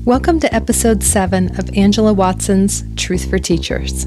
Welcome to episode 7 of Angela Watson's Truth for Teachers.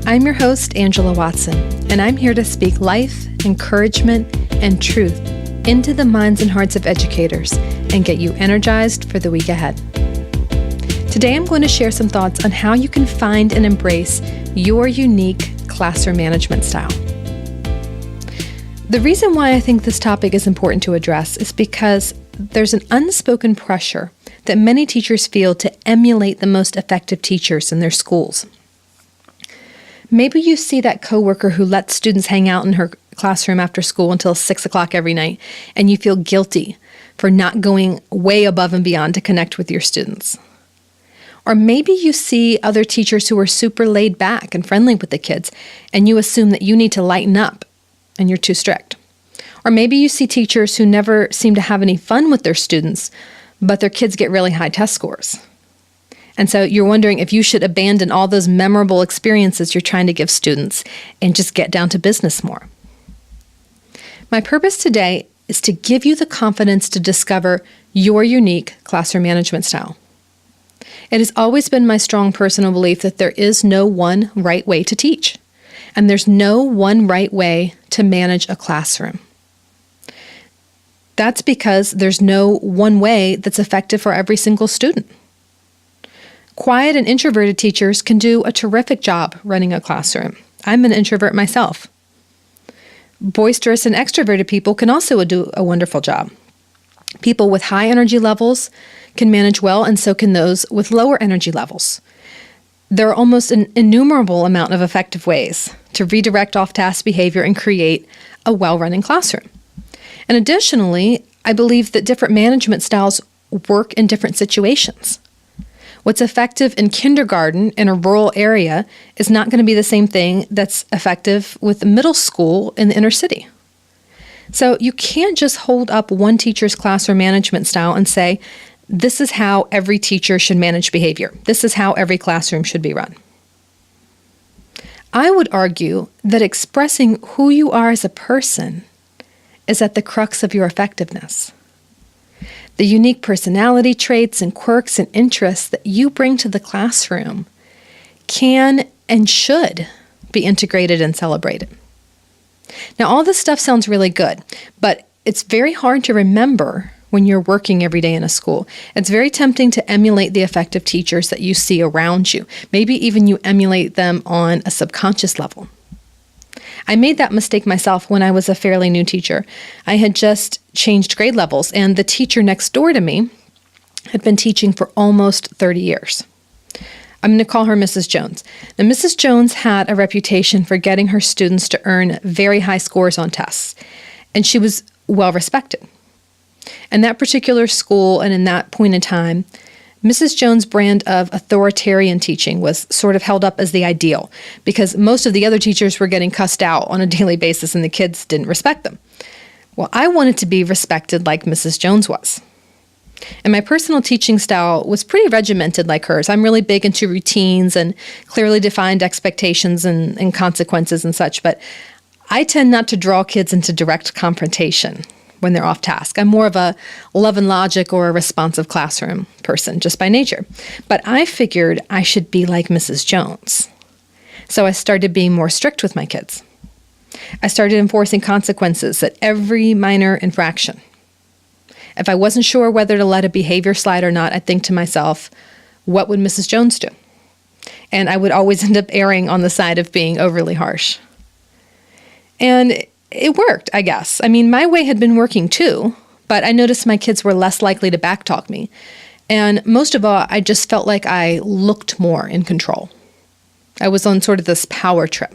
I'm your host, Angela Watson, and I'm here to speak life, encouragement, and truth into the minds and hearts of educators and get you energized for the week ahead. Today I'm going to share some thoughts on how you can find and embrace your unique classroom management style. The reason why I think this topic is important to address is because there's an unspoken pressure that many teachers feel to emulate the most effective teachers in their schools. Maybe you see that coworker who lets students hang out in her classroom after school until 6 o'clock every night, and you feel guilty for not going way above and beyond to connect with your students. Or maybe you see other teachers who are super laid back and friendly with the kids, and you assume that you need to lighten up and you're too strict. Or maybe you see teachers who never seem to have any fun with their students, but their kids get really high test scores. And so you're wondering if you should abandon all those memorable experiences you're trying to give students and just get down to business more. My purpose today is to give you the confidence to discover your unique classroom management style. It has always been my strong personal belief that there is no one right way to teach, and there's no one right way to manage a classroom. That's because there's no one way that's effective for every single student. Quiet and introverted teachers can do a terrific job running a classroom. I'm an introvert myself. Boisterous and extroverted people can also do a wonderful job. People with high energy levels can manage well, and so can those with lower energy levels. There are almost an innumerable amount of effective ways to redirect off-task behavior and create a well-running classroom. And additionally, I believe that different management styles work in different situations. What's effective in kindergarten in a rural area is not going to be the same thing that's effective with middle school in the inner city. So you can't just hold up one teacher's classroom management style and say, this is how every teacher should manage behavior. This is how every classroom should be run. I would argue that expressing who you are as a person is at the crux of your effectiveness. The unique personality traits and quirks and interests that you bring to the classroom can and should be integrated and celebrated. Now, all this stuff sounds really good, but it's very hard to remember when you're working every day in a school. It's very tempting to emulate the effective teachers that you see around you. Maybe even you emulate them on a subconscious level. I made that mistake myself when I was a fairly new teacher. I had just changed grade levels, and the teacher next door to me had been teaching for almost 30 years. I'm going to call her Mrs. Jones. Now, Mrs. Jones had a reputation for getting her students to earn very high scores on tests, and she was well respected. In that particular school and in that point in time, Mrs. Jones' brand of authoritarian teaching was sort of held up as the ideal because most of the other teachers were getting cussed out on a daily basis and the kids didn't respect them. Well, I wanted to be respected like Mrs. Jones was. And my personal teaching style was pretty regimented like hers. I'm really big into routines and clearly defined expectations and consequences and such, but I tend not to draw kids into direct confrontation when they're off task. I'm more of a love and logic or a responsive classroom person just by nature. But I figured I should be like Mrs. Jones. So I started being more strict with my kids. I started enforcing consequences at every minor infraction. If I wasn't sure whether to let a behavior slide or not, I'd think to myself, what would Mrs. Jones do? And I would always end up erring on the side of being overly harsh. And it worked, I guess. I mean, my way had been working too, but I noticed my kids were less likely to backtalk me. And most of all, I just felt like I looked more in control. I was on sort of this power trip.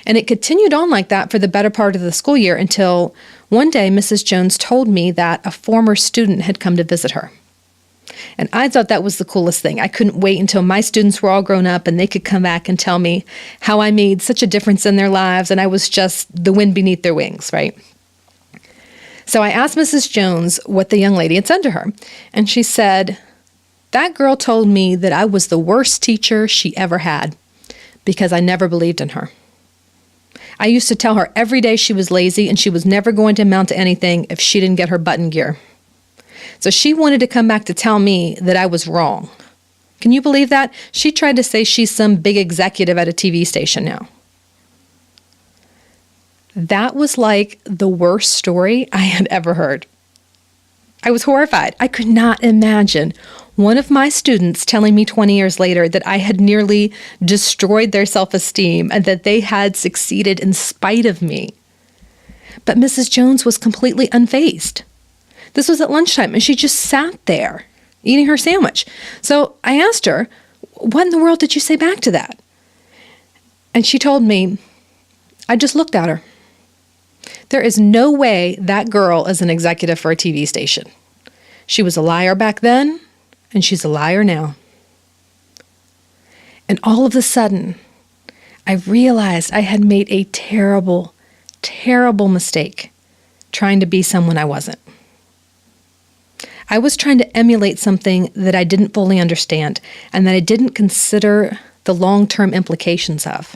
And it continued on like that for the better part of the school year until one day Mrs. Jones told me that a former student had come to visit her. And I thought that was the coolest thing. I couldn't wait until my students were all grown up and they could come back and tell me how I made such a difference in their lives and I was just the wind beneath their wings, right? So I asked Mrs. Jones what the young lady had said to her. And she said, that girl told me that I was the worst teacher she ever had because I never believed in her. I used to tell her every day she was lazy and she was never going to amount to anything if she didn't get her butt in gear. So she wanted to come back to tell me that I was wrong. Can you believe that? She tried to say she's some big executive at a TV station now. That was like the worst story I had ever heard. I was horrified. I could not imagine one of my students telling me 20 years later that I had nearly destroyed their self-esteem and that they had succeeded in spite of me. But Mrs. Jones was completely unfazed. This was at lunchtime, and she just sat there eating her sandwich. So I asked her, "What in the world did you say back to that?" And she told me, I just looked at her. There is no way that girl is an executive for a TV station. She was a liar back then, and she's a liar now. And all of a sudden, I realized I had made a terrible, terrible mistake trying to be someone I wasn't. I was trying to emulate something that I didn't fully understand and that I didn't consider the long-term implications of.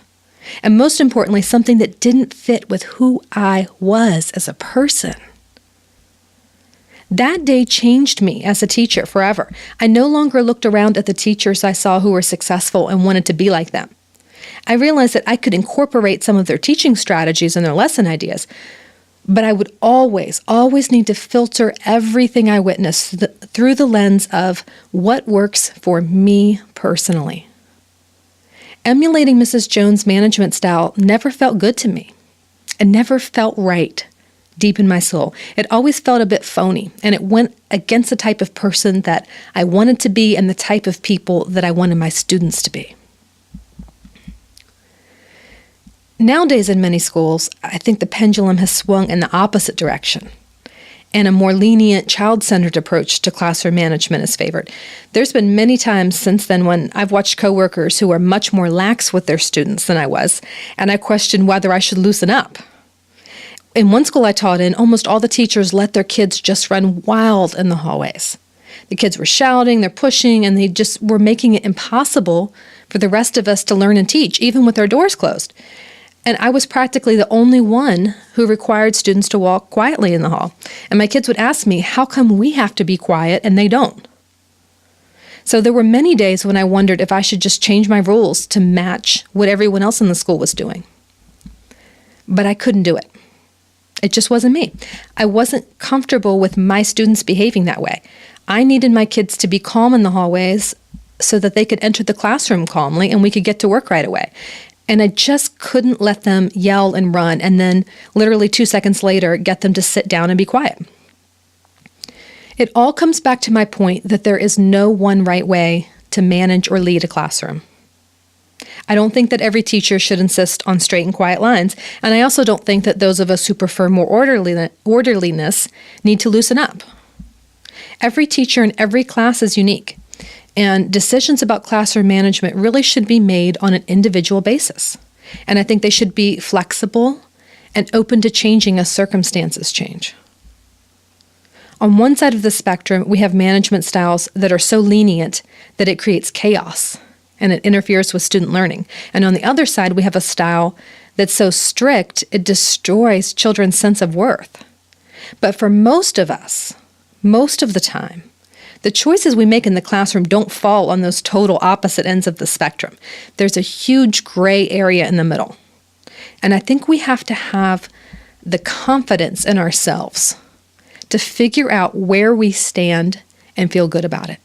And most importantly, something that didn't fit with who I was as a person. That day changed me as a teacher forever. I no longer looked around at the teachers I saw who were successful and wanted to be like them. I realized that I could incorporate some of their teaching strategies and their lesson ideas, but I would always, always need to filter everything I witnessed through the lens of what works for me personally. Emulating Mrs. Jones' management style never felt good to me. It never felt right deep in my soul. It always felt a bit phony, and it went against the type of person that I wanted to be and the type of people that I wanted my students to be. Nowadays in many schools, I think the pendulum has swung in the opposite direction, and a more lenient, child-centered approach to classroom management is favored. There's been many times since then when I've watched coworkers who are much more lax with their students than I was, and I questioned whether I should loosen up. In one school I taught in, almost all the teachers let their kids just run wild in the hallways. The kids were shouting, they're pushing, and they just were making it impossible for the rest of us to learn and teach, even with our doors closed. And I was practically the only one who required students to walk quietly in the hall. And my kids would ask me, how come we have to be quiet and they don't? So there were many days when I wondered if I should just change my rules to match what everyone else in the school was doing. But I couldn't do it. It just wasn't me. I wasn't comfortable with my students behaving that way. I needed my kids to be calm in the hallways so that they could enter the classroom calmly and we could get to work right away. And I just couldn't let them yell and run and then literally 2 seconds later get them to sit down and be quiet. It all comes back to my point that there is no one right way to manage or lead a classroom. I don't think that every teacher should insist on straight and quiet lines, and I also don't think that those of us who prefer more orderliness need to loosen up. Every teacher in every class is unique, and decisions about classroom management really should be made on an individual basis. And I think they should be flexible and open to changing as circumstances change. On one side of the spectrum, we have management styles that are so lenient that it creates chaos and it interferes with student learning. And on the other side, we have a style that's so strict, it destroys children's sense of worth. But for most of us, most of the time, the choices we make in the classroom don't fall on those total opposite ends of the spectrum. There's a huge gray area in the middle. And I think we have to have the confidence in ourselves to figure out where we stand and feel good about it.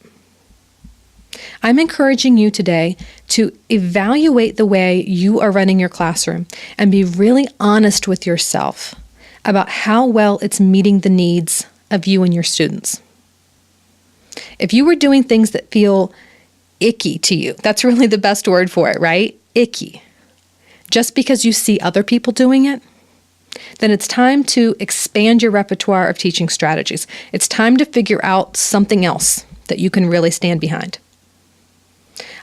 I'm encouraging you today to evaluate the way you are running your classroom and be really honest with yourself about how well it's meeting the needs of you and your students. If you were doing things that feel icky to you, that's really the best word for it, right? Icky. Just because you see other people doing it, then it's time to expand your repertoire of teaching strategies. It's time to figure out something else that you can really stand behind.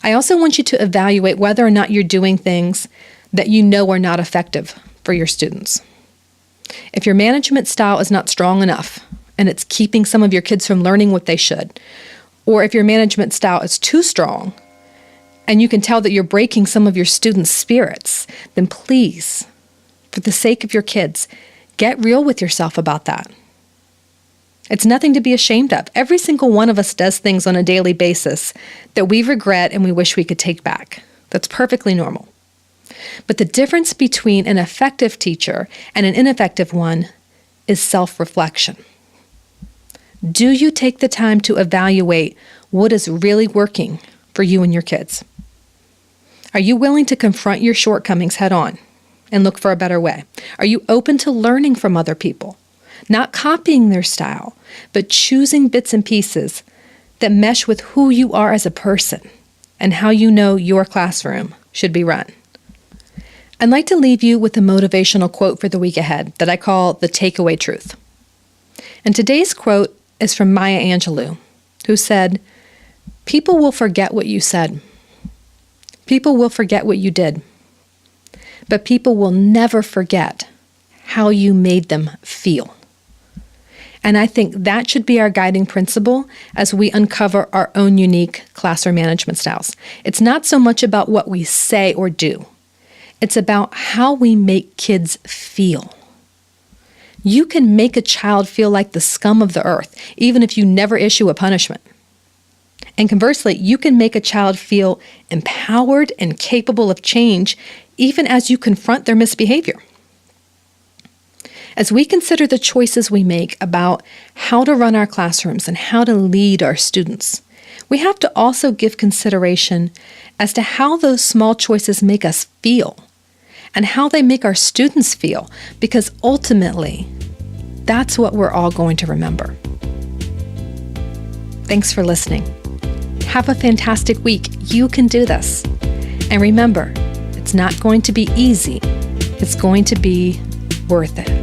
I also want you to evaluate whether or not you're doing things that you know are not effective for your students. If your management style is not strong enough and it's keeping some of your kids from learning what they should, or if your management style is too strong and you can tell that you're breaking some of your students' spirits, then please, for the sake of your kids, get real with yourself about that. It's nothing to be ashamed of. Every single one of us does things on a daily basis that we regret and we wish we could take back. That's perfectly normal. But the difference between an effective teacher and an ineffective one is self-reflection. Do you take the time to evaluate what is really working for you and your kids? Are you willing to confront your shortcomings head on and look for a better way? Are you open to learning from other people? Not copying their style, but choosing bits and pieces that mesh with who you are as a person and how you know your classroom should be run. I'd like to leave you with a motivational quote for the week ahead that I call the takeaway truth. And today's quote is from Maya Angelou, who said, "People will forget what you said. People will forget what you did. But people will never forget how you made them feel." And I think that should be our guiding principle as we uncover our own unique classroom management styles. It's not so much about what we say or do. It's about how we make kids feel. You can make a child feel like the scum of the earth, even if you never issue a punishment. And conversely, you can make a child feel empowered and capable of change, even as you confront their misbehavior. As we consider the choices we make about how to run our classrooms and how to lead our students, we have to also give consideration as to how those small choices make us feel and how they make our students feel, because ultimately, that's what we're all going to remember. Thanks for listening. Have a fantastic week. You can do this. And remember, it's not going to be easy. It's going to be worth it.